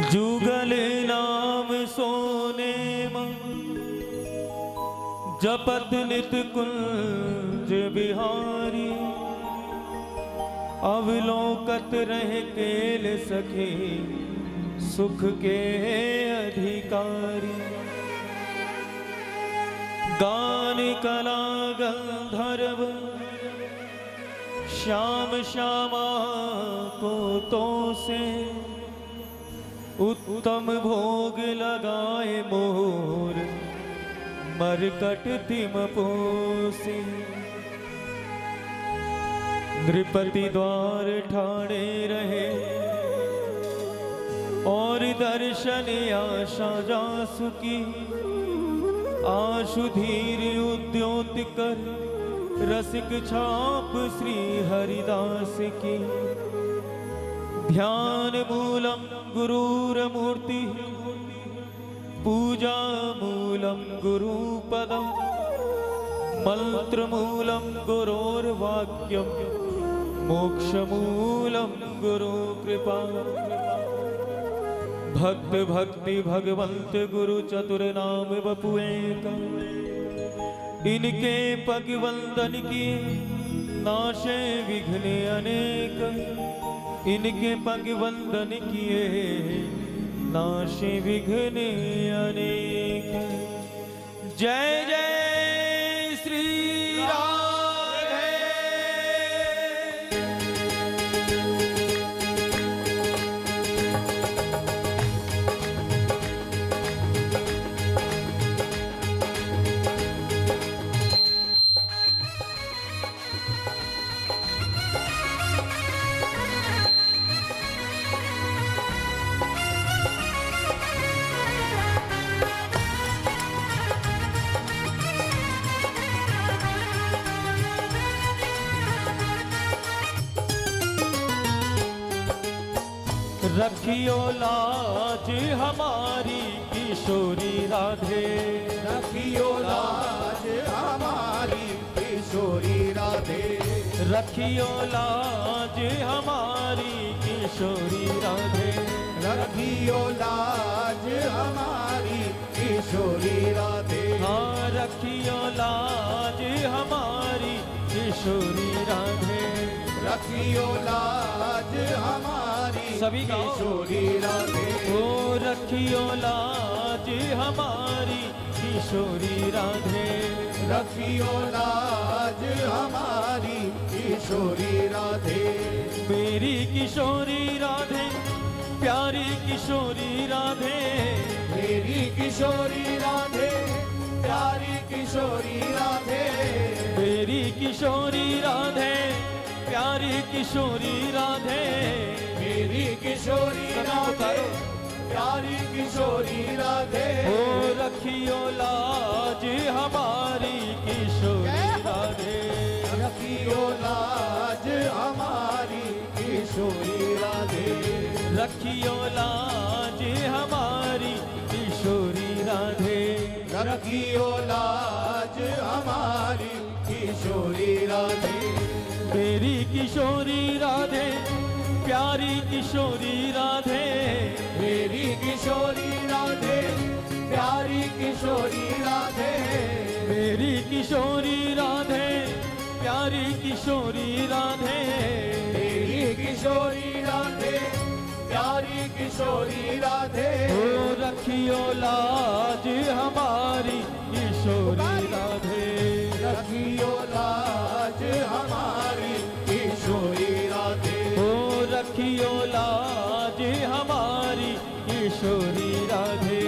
जुगल नाम सोने मन जपत नित कुंज बिहारी। अवलोकत रह केल सखे सुख के अधिकारी। गान कला गंधर्व श्याम श्यामा को तो से उत्तम भोग लगाए मोर मरकट तिम पोसे। नृपति द्वार ठाणे रहे और दर्शन आशा जासु की। आशु धीर उद्योत कर रसिक छाप श्री हरिदास की। ध्यान मूलम गुरुर मूर्ति पूजा मूलम गुरुपदम। मंत्र मूलम गुरोर्वाक्यम मोक्ष मूलम गुरु कृपा। भक्त भक्ति भगवंत गुरु चतुर नाम बपु एक। इनके पग वंदन किए नाशे विघ्न अनेक। इनके पग वंदन किए नाशे विघ्न अनेक। जय जय श्री राधे। रखियो लाज हमारी किशोरी राधे। रखियो लाज हमारी किशोरी राधे। रखियो लाज हमारी किशोरी राधे। रखियो लाज हमारी किशोरी राधे। हाँ रखियो लाज हमारी किशोरी राधे। रखियो लाज हमारी सभी किशोरी राधे। ओ रखियो लाज हमारी किशोरी राधे। रखियो लाज हमारी किशोरी राधे। मेरी किशोरी राधे प्यारी किशोरी राधे। मेरी किशोरी राधे प्यारी किशोरी राधे। मेरी किशोरी राधे प्यारी किशोरी राधे। मेरी किशोरी राधे प्यारी किशोरी राधे। ओ रखियो लाज हमारी किशोरी राधे। रखियो लाज हमारी किशोरी राधे। रखियो लाज हमारी किशोरी राधे। रखियो लाज हमारी किशोरी राधे। मेरी किशोरी राधे प्यारी किशोरी राधे। मेरी किशोरी राधे प्यारी किशोरी राधे। मेरी किशोरी राधे प्यारी किशोरी राधे। मेरी किशोरी राधे प्यारी किशोरी राधे। ओ रखियो लाज हमारी किशोरी राधे। रखियो लाज हमारी किशोरी राधे। ओ रखियो लाज हमारी किशोरी राधे।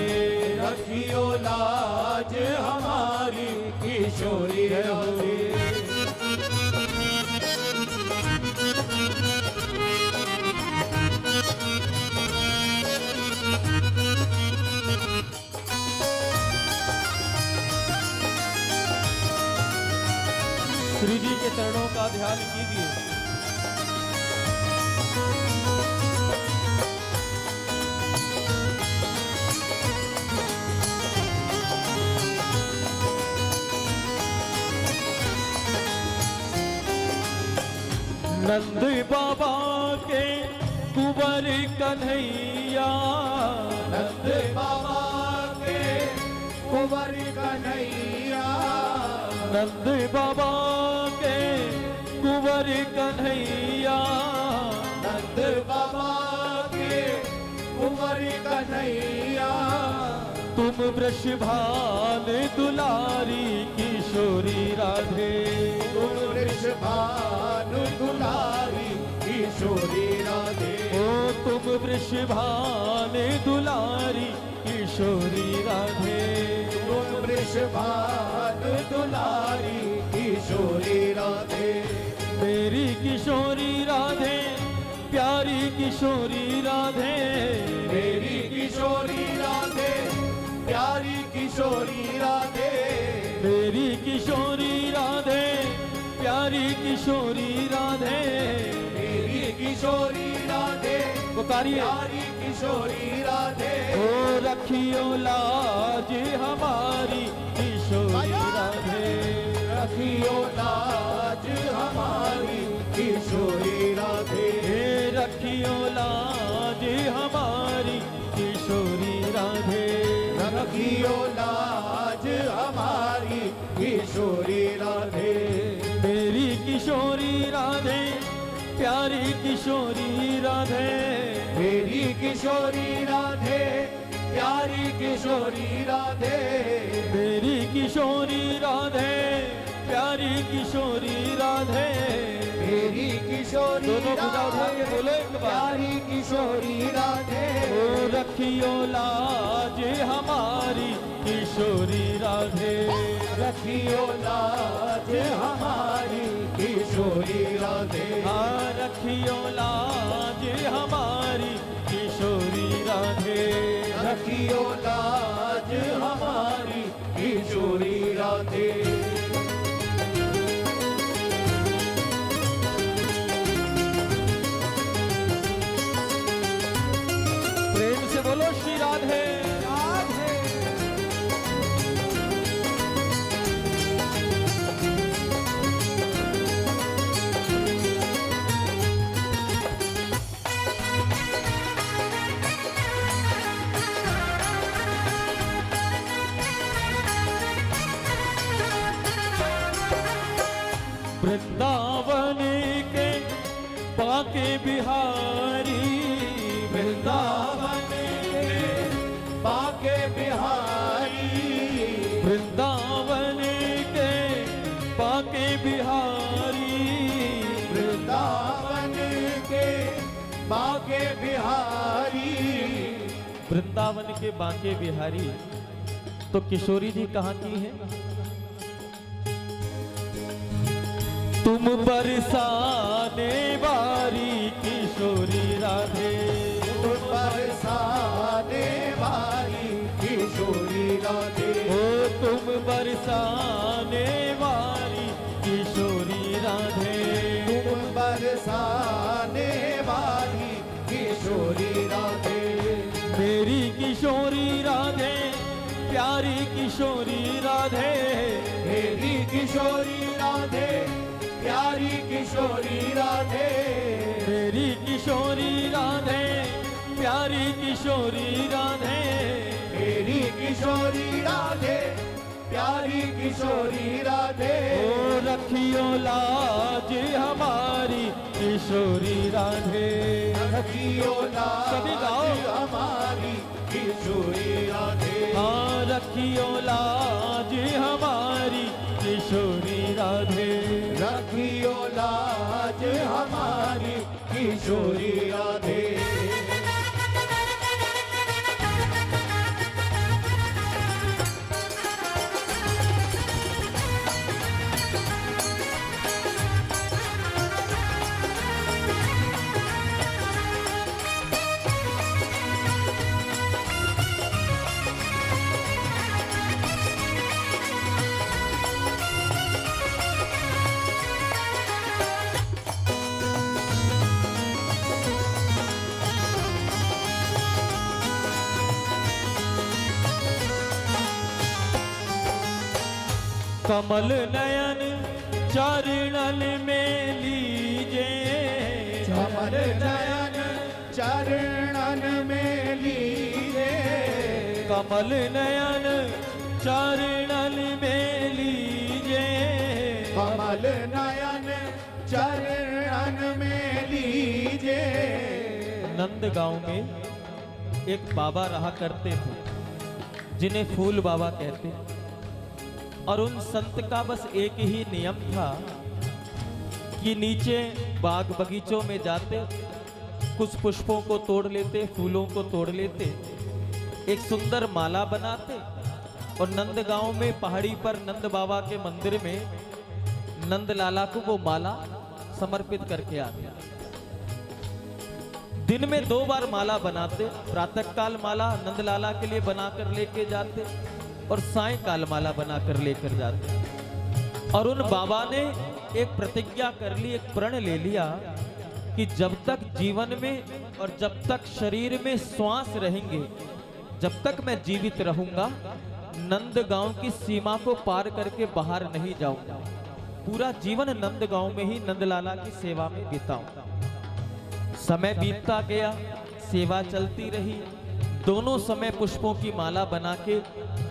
रखियो लाज हमारी किशोरी राधे। श्री जी के चरणों का ध्यान कीजिए। नंद बाबा के कुंवर कन्हैया बाबा के कुंवर कन्हैया, नंद बाबा के कुंवर कन्हैया, नंद बाबा के कुंवर कन्हैया। तुम वृषभान दुलारी किशोरी राधे, तुम वृषभान दुलारी किशोरी राधे, ओ तुम वृषभान दुलारी किशोरी राधे, तुम वृषभान दुलारी किशोरी राधे। मेरी किशोरी राधे प्यारी किशोरी राधे, मेरी किशोरी राधे प्यारी किशोरी राधे, मेरी किशोरी राधे प्यारी किशोरी राधे, मेरी किशोरी राधे पुकारिए प्यारी किशोरी राधे। ओ रखियो लाज हमारी किशोरी राधे, रखियो लाज हमारी किशोरी राधे, हे रखियो लाज हमारी किशोरी राधे, रखियो लाज हमारी किशोरी राधे। मेरी किशोरी राधे प्यारी किशोरी राधे, मेरी किशोरी राधे प्यारी किशोरी राधे, मेरी किशोरी राधे प्यारी किशोरी राधे, मेरी किशोरी दोनों भुजा उठा के बोलो एक बार, प्यारी किशोरी राधे। ओ रखियो लाज हमारी किशोरी राधे, रखियो लाज हमारी किशोरी राधे, हाँ रखियो लाज हमारी किशोरी राधे, रखियो लाज हमारी किशोरी राधे। प्रेम से बोलो श्री राधे राधे। वृंदावन के बाके बिहारी, वृंदावन के बाके बिहारी, वृंदावन के बाके बिहारी, वृंदावन के बाके बिहारी। वृंदावन के बाके बिहारी तो किशोरी जी कहाँ की है? तुम बरसाने वारी किशोरी राधे, तुम बरसाने वाली किशोरी राधे, ओ तुम बरसाने वारी किशोरी राधे, तुम बरसाने वाली किशोरी राधे। मेरी किशोरी राधे प्यारी किशोरी राधे, मेरी किशोरी राधे प्यारी किशोरी राधे, मेरी किशोरी राधे प्यारी किशोरी राधे, मेरी किशोरी राधे प्यारी किशोरी राधे। ओ रखियो लाज हमारी किशोरी राधे, रखियो सभी गाओ। लाज हमारी किशोरी राधे, हाँ रखियो लाज हमारी किशोरी राधे, रखियो लाज हमारी किशोरी राधे। कमल नयन चरणन में लीजे, कमल नयन चरणन में लीजे, कमल नयन चरणन में लीजे, कमल नयन चरणन में लीजे। नंदगांव में एक बाबा रहा करते थे जिन्हें फूल बाबा कहते, और उन संत का बस एक ही नियम था कि नीचे बाग बगीचों में जाते, कुछ पुष्पों को तोड़ लेते, फूलों को तोड़ लेते, एक सुंदर माला बनाते और नंदगांव में पहाड़ी पर नंद बाबा के मंदिर में नंद लाला को वो माला समर्पित करके आते। दिन में 2 बार माला बनाते, प्रातःकाल माला नंद लाला के लिए बनाकर लेके जाते और सायंकाल माला बनाकर लेकर जाते। और उन बाबा ने एक प्रतिज्ञा कर ली, एक प्रण ले लिया कि जब तक जीवन में और जब तक शरीर में श्वास रहेंगे, जब तक मैं जीवित रहूंगा, नंदगांव की सीमा को पार करके बाहर नहीं जाऊंगा। पूरा जीवन नंदगांव में ही नंदलाला की सेवा में बिताऊंगा। समय बीतता गया, सेवा चलती रही। दोनों समय पुष्पों की माला बना के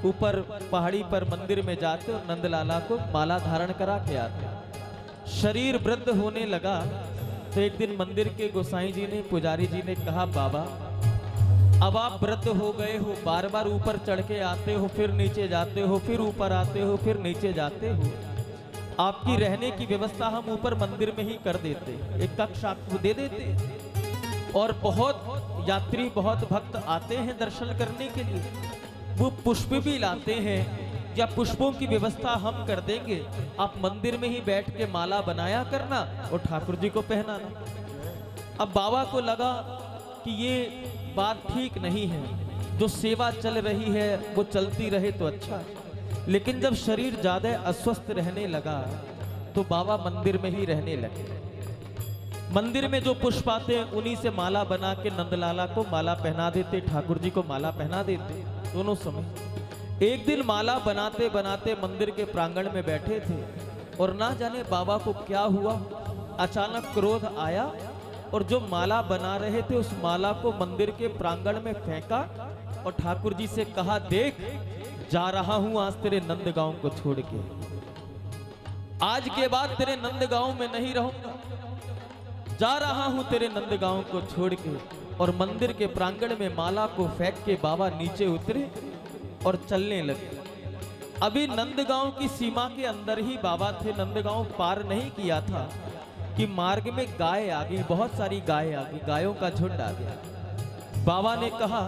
ऊपर पहाड़ी पर मंदिर में जाते और नंदलाला को माला धारण करा के आते। शरीर वृद्ध होने लगा तो एक दिन मंदिर के गोसाई जी ने, पुजारी जी ने कहा, बाबा अब आप वृद्ध हो गए हो, बार बार ऊपर चढ़ के आते हो, फिर नीचे जाते हो, फिर ऊपर आते हो, फिर नीचे जाते हो। आपकी रहने की व्यवस्था हम ऊपर मंदिर में ही कर देते, एक कक्ष आपको दे देते। और बहुत यात्री, बहुत भक्त आते हैं दर्शन करने के लिए, वो पुष्प भी लाते हैं, या पुष्पों की व्यवस्था हम कर देंगे, आप मंदिर में ही बैठ के माला बनाया करना और ठाकुर जी को पहनाना। अब बाबा को लगा कि ये बात ठीक नहीं है, जो सेवा चल रही है वो चलती रहे तो अच्छा है। लेकिन जब शरीर ज्यादा अस्वस्थ रहने लगा तो बाबा मंदिर में ही रहने लगे। मंदिर में जो पुष्प आते हैं उन्हीं से माला बना के नंदलाला को माला पहना देते, ठाकुर जी को माला पहना देते दोनों समय। एक दिन माला बनाते बनाते मंदिर के प्रांगण में बैठे थे और ना जाने बाबा को क्या हुआ, अचानक क्रोध आया और जो माला बना रहे थे उस माला को मंदिर के प्रांगण में फेंका और ठाकुर जी से कहा, देख जा रहा हूं आज तेरे नंदगांव को छोड़ के, आज के बाद तेरे नंदगांव में नहीं रहूंगा, जा रहा हूं तेरे नंदगांव को छोड़ के। और मंदिर के प्रांगण में माला को फेंक के बाबा नीचे उतरे और चलने लगे। अभी नंदगांव की सीमा के अंदर ही बाबा थे, नंदगांव पार नहीं किया था कि मार्ग में गाय आ गई, बहुत सारी गाय आ गई, गायों का झुंड आ गया। बाबा ने कहा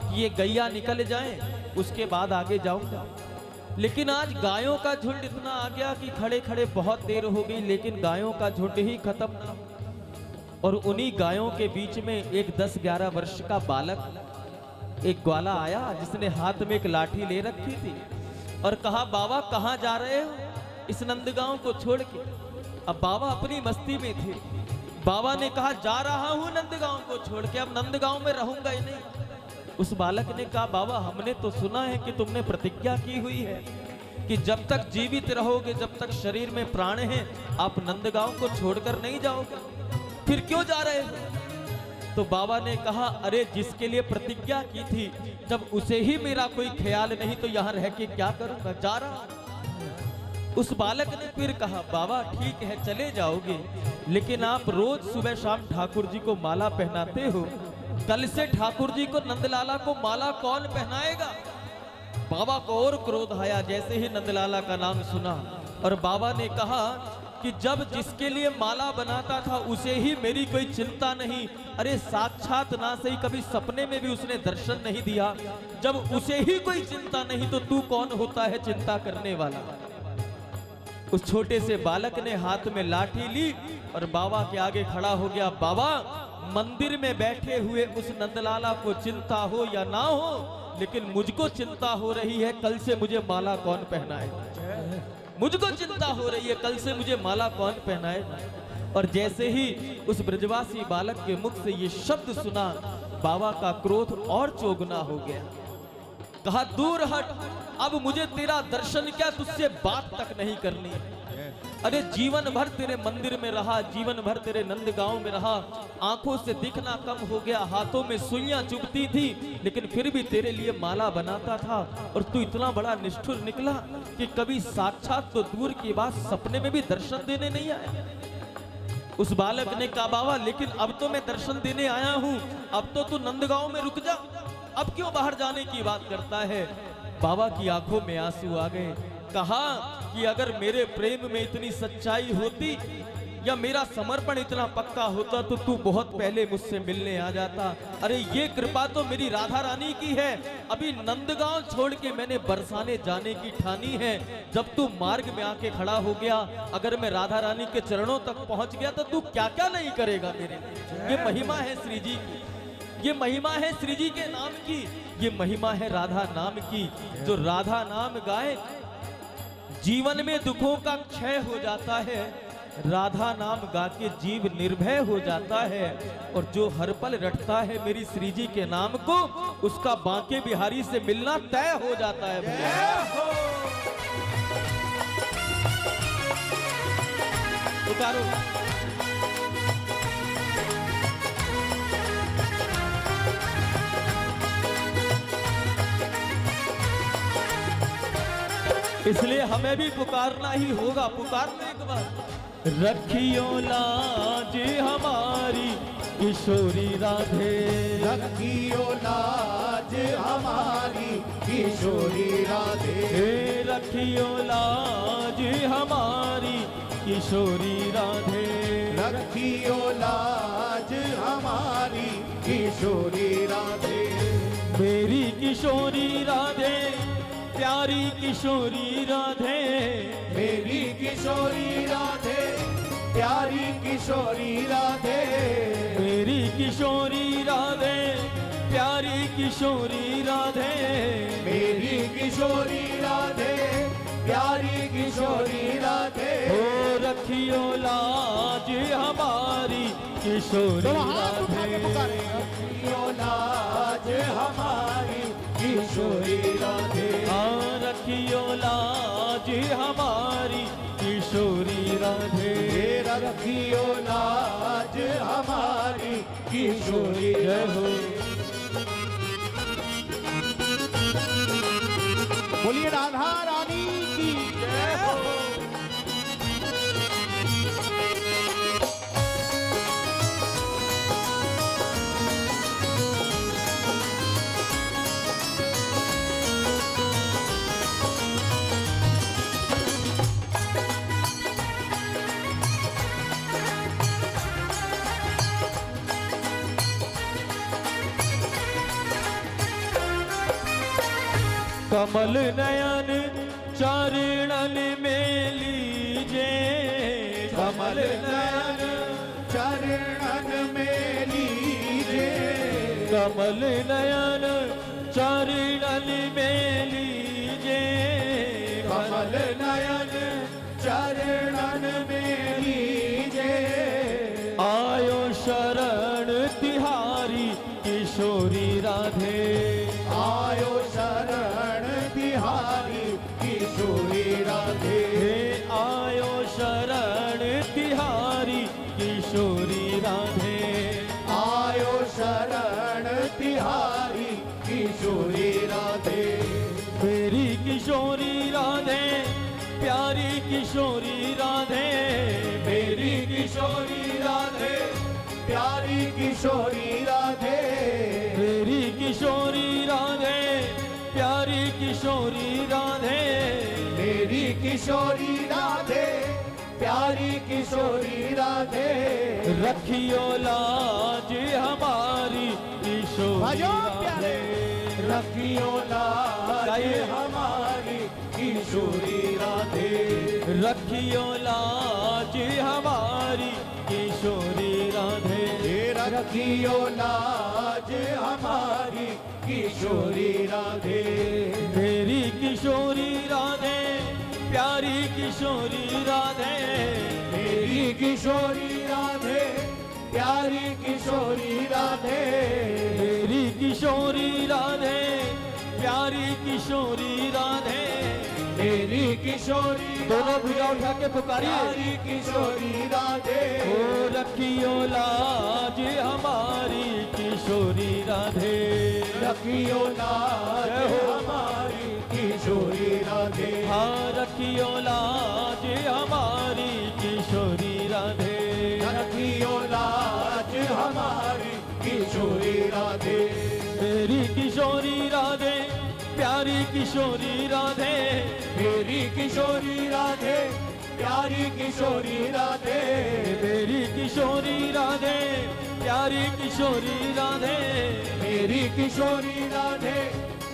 कि ये गैया निकल जाएं, उसके बाद आगे जाऊंगा। लेकिन आज गायों का झुंड इतना आ गया कि खड़े खड़े बहुत देर हो गई, लेकिन गायों का झुंड ही खत्म ना। और उन्हीं गायों के बीच में एक 10-11 वर्ष का बालक, एक ग्वाला आया जिसने हाथ में एक लाठी ले रखी थी और कहा, बाबा कहाँ जा रहे हो इस नंदगांव को छोड़ के। अब बाबा अपनी मस्ती में थे। बाबा ने कहा, जा रहा हूं नंदगांव को छोड़ के, अब नंदगांव में रहूंगा ही नहीं। उस बालक ने कहा, बाबा हमने तो सुना है कि तुमने प्रतिज्ञा की हुई है कि जब तक जीवित रहोगे, जब तक शरीर में प्राण है, आप नंदगांव को छोड़कर नहीं जाओगे, फिर क्यों जा रहे हो? तो बाबा ने कहा, अरे जिसके लिए प्रतिज्ञा की थी, जब उसे ही मेरा कोई ख्याल नहीं तो यहाँ रह के क्या करूंगा, जा रहा। उस बालक ने फिर कहा, बाबा ठीक है चले जाओगे, लेकिन आप रोज सुबह शाम ठाकुर जी को माला पहनाते हो, कल से ठाकुर जी को नंदलाला को माला कौन पहनाएगा? बाबा को और क्रोध आया जैसे ही नंदलाला का नाम सुना। और बाबा ने कहा कि जब जिसके लिए माला बनाता था उसे ही मेरी कोई चिंता नहीं, अरे साक्षात ना सही कभी सपने में भी उसने दर्शन नहीं दिया, जब उसे ही कोई चिंता नहीं तो तू कौन होता है चिंता करने वाला? उस छोटे से बालक ने हाथ में लाठी ली और बाबा के आगे खड़ा हो गया। बाबा, मंदिर में बैठे हुए उस नंदलाला को चिंता हो या ना हो, लेकिन मुझको चिंता हो रही है, कल से मुझे माला कौन पहनाए? मुझको चिंता हो रही है, कल से मुझे माला कौन पहनाए? और जैसे ही उस ब्रजवासी बालक के मुख से ये शब्द सुना, बाबा का क्रोध और चौगुना हो गया। कहा, दूर हट, अब मुझे तेरा दर्शन क्या, तुझसे बात तक नहीं करनी। अरे जीवन भर तेरे मंदिर में रहा, जीवन भर तेरे नंदगांव में रहा, आंखों से दिखना कम हो गया, हाथों में सुइयां चुभती थी, लेकिन फिर भी तेरे लिए माला बनाता था। और तू इतना बड़ा निष्ठुर निकला कि कभी साक्षात तो दूर की बात सपने में भी दर्शन देने नहीं आया। उस बालक ने कहा बाबा लेकिन अब तो मैं दर्शन देने आया हूं, अब तो तू नंदगांव में रुक जा, अब क्यों बाहर जाने की बात करता है। बाबा की आंखों में आंसू आ गए। कहा कि अगर मेरे प्रेम में इतनी सच्चाई होती या मेरा समर्पण इतना पक्का होता तो तू बहुत पहले मुझसे मिलने आ जाता। अरे ये कृपा तो मेरी राधा रानी की है, अभी नंदगांव छोड़ के मैंने बरसाने जाने की ठानी है। जब तू मार्ग में आके खड़ा हो गया, अगर मैं राधा रानी के चरणों तक पहुंच गया तो तू क्या क्या नहीं करेगा मेरे लिए। ये महिमा है श्री जी की, ये महिमा है श्री जी के नाम की, ये महिमा है राधा नाम की। जो राधा नाम गाए जीवन में दुखों का क्षय हो जाता है, राधा नाम गा के जीव निर्भय हो जाता है। और जो हर पल रटता है मेरी श्री जी के नाम को, उसका बांके बिहारी से मिलना तय हो जाता है भैया। उतारो इसलिए हमें भी पुकारना ही होगा। पुकार लो एक बार। रखियो लाज हमारी किशोरी राधे, रखियो लाज हमारी किशोरी राधे, रखियो लाज हमारी किशोरी राधे, रखियो लाज हमारी किशोरी राधे। मेरी किशोरी राधे, प्यारी किशोरी राधे, मेरी किशोरी राधे, प्यारी किशोरी राधे, मेरी किशोरी राधे, प्यारी किशोरी राधे, मेरी किशोरी राधे, प्यारी किशोरी राधे। ओ रखियो लाज हमारी किशोरी राधे, रखियो लाज हमारी किशोरी राधे, हाँ रखियो लाज हमारी किशोरी राधे, रखियो लाज हमारी किशोरी जय हो। बोलिए राधा रानी की जय हो। कमल नयन चरणन में लीजे, कमल नयन चरणन में लीजे, कमल नयन चरणन में लीजे, कमल नयन चरणन में लीजे। आयो शरण तिहारी किशोरी राधे, आयो शरण तिहारी किशोरी राधे, आयो शरण तिहारी किशोरी राधे, आयो शरण तिहारी किशोरी राधे। मेरी किशोरी राधे, प्यारी किशोरी राधे, मेरी किशोरी राधे, प्यारी किशोरी राधे, मेरी किशोरी राधे, प्यारी किशोरी राधे, मेरी किशोरी राधे, प्यारी किशोरी राधे। रखियो लाज हमारी किशोरी राधे, रखियो लाज हमारी किशोरी राधे, रखियो लाज हमारी किशोरी राधे, रखियो लाज हमारी किशोरी राधे। मेरी किशोरी राधे, प्यारी किशोरी राधे, मेरी किशोरी राधे, प्यारी किशोरी राधे, मेरी किशोरी राधे, प्यारी किशोरी राधे, मेरी किशोरी दोनों भुजा उठा के पुकारिए। प्यारी किशोरी राधे ओ रखियो लाज हमारी किशोरी राधे, रखियो लाज हमारी किशोरी राधे हाँ रखियो लाज हमारी किशोरी राधे, रखियो लाज हमारी किशोरी राधे मेरी किशोरी राधे प्यारी किशोरी राधे, मेरी किशोरी राधे प्यारी किशोरी राधे मेरी किशोरी राधे प्यारी किशोरी राधे, मेरी किशोरी राधे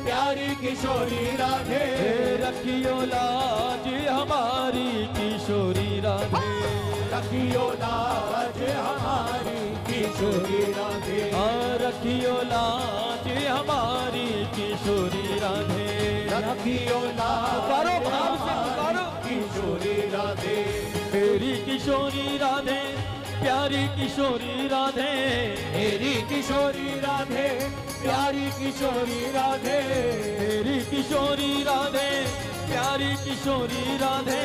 प्यारी किशोरी राधे रखियो लाज हमारी किशोरी राधे, रखियो लाज हमारी किशोरी राधे रखियो लाज हमारी किशोरी राधे, रखियो लाज पुकारो भाव से पुकारो। किशोरी राधे मेरी किशोरी राधे प्यारी किशोरी राधे, मेरी किशोरी राधे प्यारी किशोरी राधे मेरी किशोरी राधे प्यारी किशोरी राधे,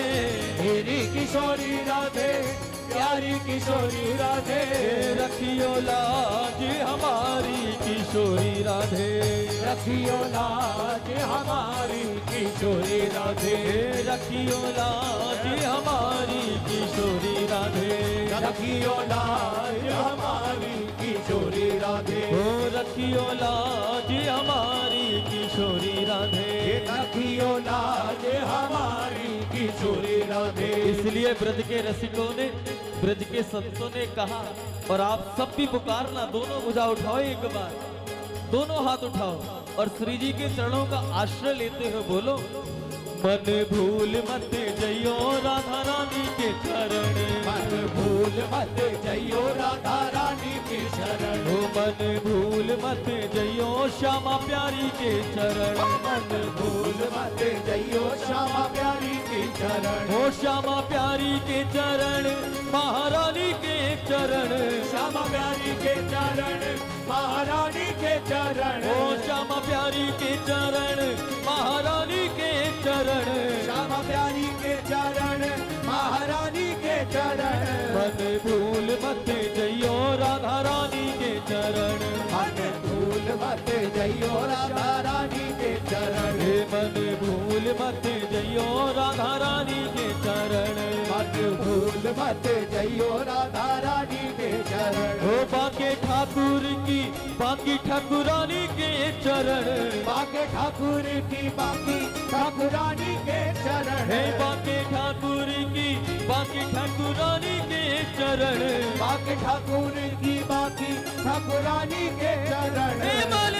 मेरी किशोरी राधे प्यारी किशोरी राधे रखियो लाज हमारी किशोरी राधे, रखियो लाज हमारी किशोरी राधे रखियो लाज हमारी किशोरी राधे, रखियो लाज हमारी किशोरी राधे ओ रखियो लाज हमारी किशोरी राधे, रखियो लाज हमारी किशोरी राधे इसलिए ब्रज के रसिकों ने ब्रज के संतों ने कहा और आप सब भी पुकारना, दोनों भुजा उठाओ एक बार, दोनों हाथ उठाओ और श्री जी के चरणों का आश्रय लेते हुए बोलो, मन भूल मत जइयो राधा रानी के चरण, मन भूल मत जइयो राधा रानी के शरण ओ मन भूल मत जइयो श्यामा प्यारी के चरण, मन भूल मत जइयो श्यामा प्यारी के चरण ओ श्यामा प्यारी के चरण महारानी के चरण, श्यामा प्यारी के चरण महारानी के चरण ओ श्यामा प्यारी के चरण महारानी के चरण, श्यामा प्यारी के चरण महारानी के चरण मन भूल मत जइयो राधा रानी के चरण, मन भूल मत जइयो राधा रानी के चरण हे मन भूल मत जइयो राधा रानी के चरण, मन भूल मत जइयो राधा रानी के चरण ओ बाके ठाकुर की बाकी ठाकुरानी के चरण, बाके ठाकुर की बाकी ठाकुरानी के चरण हे बाके ठाकुर की बाकी ठाकुरानी के चरण, बाके ठाकुर की बाकी ठाकुरानी के चरण हे मन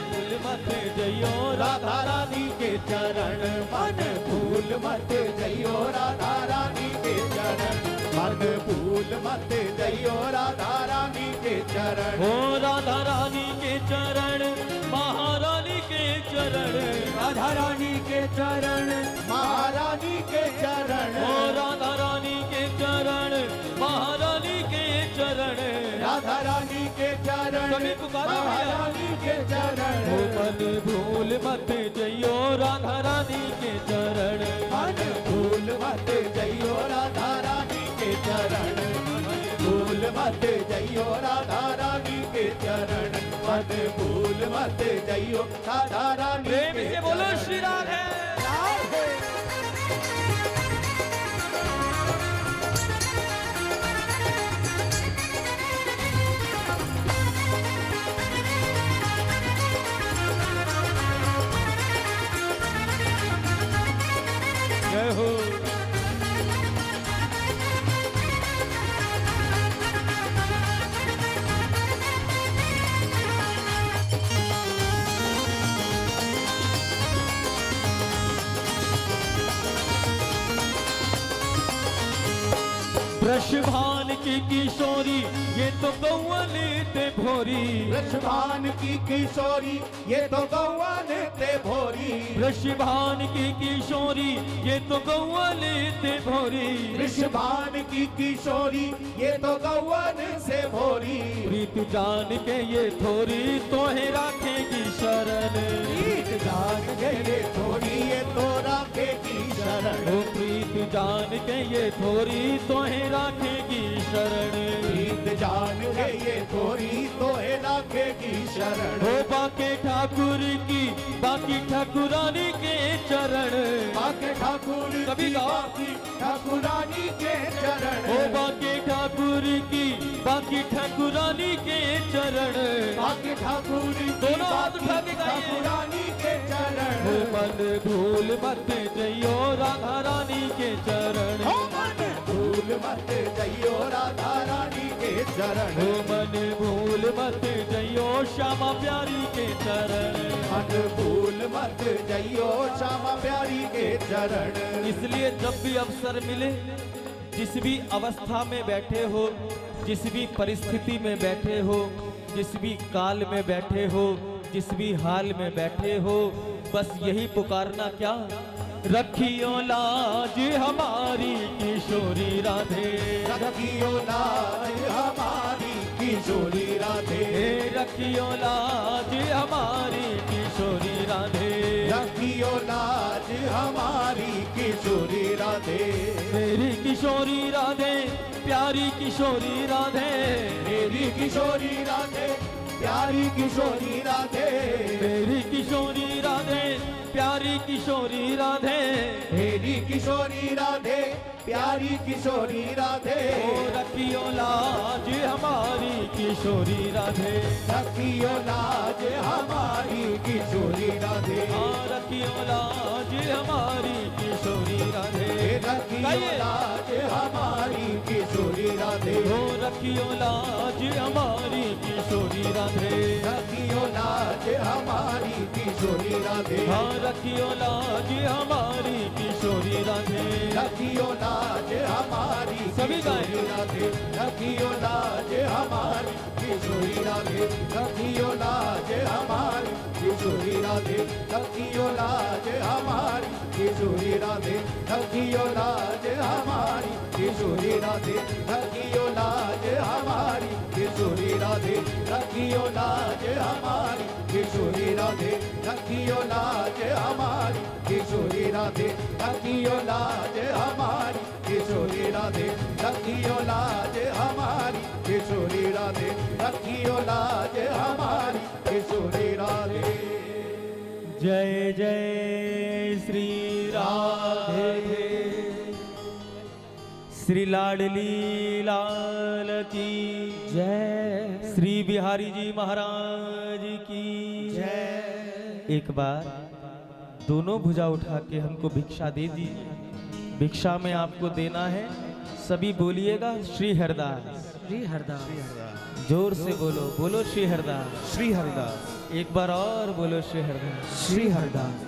भूल मत जइयो राधा रानी के चरण मन भूल मत जइयो राधा रानी के चरण मन भूल मत जइयो राधा रानी के चरण ओ राधा रानी के चरण महारानी के चरण, राधा रानी के चरण महारानी के चरण ओ राधा रानी के चरण महारानी के चरण, राधा रानी के चरण सभी पुकारो भैया। महारानी के चरण ओ मन भूल मत जइयो राधा रानी के चरण, मन भूल मत जइयो राधा रानी के चरण भूल मत जइयो राधा रानी के चरण मन भूल मत जइयो राधा रानी प्रेम के से बोलो चरण। श्री राधे। राधे। जय हो वृषभान की किशोरी ये तो गौवन ते भोरी, वृषभान की किशोरी ये तो गौवन ते भोरी वृषभान की किशोरी ये तो गौवन ते भोरी, वृषभान की किशोरी ये तो गौवन से भोरी प्रीत जान के ये थोरी तोहे राखेगी शरण, प्रीत जान के ये थोड़ी ये तो राखेगी शरण जान के ये थोड़ी तोहे राखेगी शरण। प्रीत जान के ये थोड़ी तोहे राखेगी शरण। हो बाके ठाकुर की बाकी ठाकुरानी के चरण। बाके ठाकुर कभी गाओ। बाकी ठाकुरानी के चरण। हो बाके ठाकुर की बाकी ठाकुरानी के चरण। बाके ठाकुर की दोनों हाथ बाकी उठा के गाइए। ठाकुरानी के चरण। हो मन भूल मत जइयो राधा रानी के चरण। हो मन भूल मत जइयो राधा रानी के चरण। हो मन भूल मत जइयो श्यामा प्यारी के चरण। मन भूल मत जइयो श्यामा प्यारी के चरण। इसलिए जब भी अवसर मिले, जिस भी अवस्था में बैठे हो, जिस भी परिस्थिति में बैठे हो, जिस भी काल में बैठे हो, जिस भी हाल में बैठे हो, बस यही पुकारना क्या, रखियो लाज हमारी किशोरी राधे। रखियो लाज हमारी किशोरी राधे। रखियो लाज हमारी किशोरी राधे। रखियो लाज हमारी किशोरी राधे। मेरी किशोरी राधे प्यारी किशोरी राधे। मेरी किशोरी राधे प्यारी किशोरी राधे। मेरी किशोरी राधे प्यारी किशोरी राधे। मेरी किशोरी राधे प्यारी किशोरी राधे। ओ रखियो लाज हमारी किशोरी राधे। रखियो लाज हमारी किशोरी राधे। हाँ रखियो लाज हमारी किशोरी राधे। रखियो लाज हमारी किशोरी राधे। ओ रखियो लाज हमारी किशोरी राधे। रखियो लाज हमारी किशोरी राधे। हाँ रखियो लाज हमारी किशोरी राधे। रखियो लाज हमारी सभी गाएं। किशोरी राधे। रखियो लाज हमारी किशोरी राधे। रखियो लाज हमारी किशोरी राधे। रखियो लाज हमारी किशोरी राधे। रखियो लाज हमारी किशोरी राधे। रखियो लाज हमारी किशोरी राधे। रखियो लाज हमारी किशोरी राधे। रखियो लाज हमारी किशोरी राधे। रखियो लाज हमारी किशोरी राधे। रखियो लाज हमारी किशोरी राधे। रखियो लाज हमारी किशोरी राधे। जय जय श्री राधे। श्री लाडली लाल की जय। श्री बिहारी जी महाराज की जय। एक बार दोनों भुजा उठा के हमको भिक्षा दे दीजिए। भिक्षा में आपको देना है, सभी बोलिएगा श्री हरदास। श्री हरदास। जोर से बोलो, बोलो श्री हरदास। श्री हरदास। एक बार और बोलो श्री हरदास। श्री हरदास।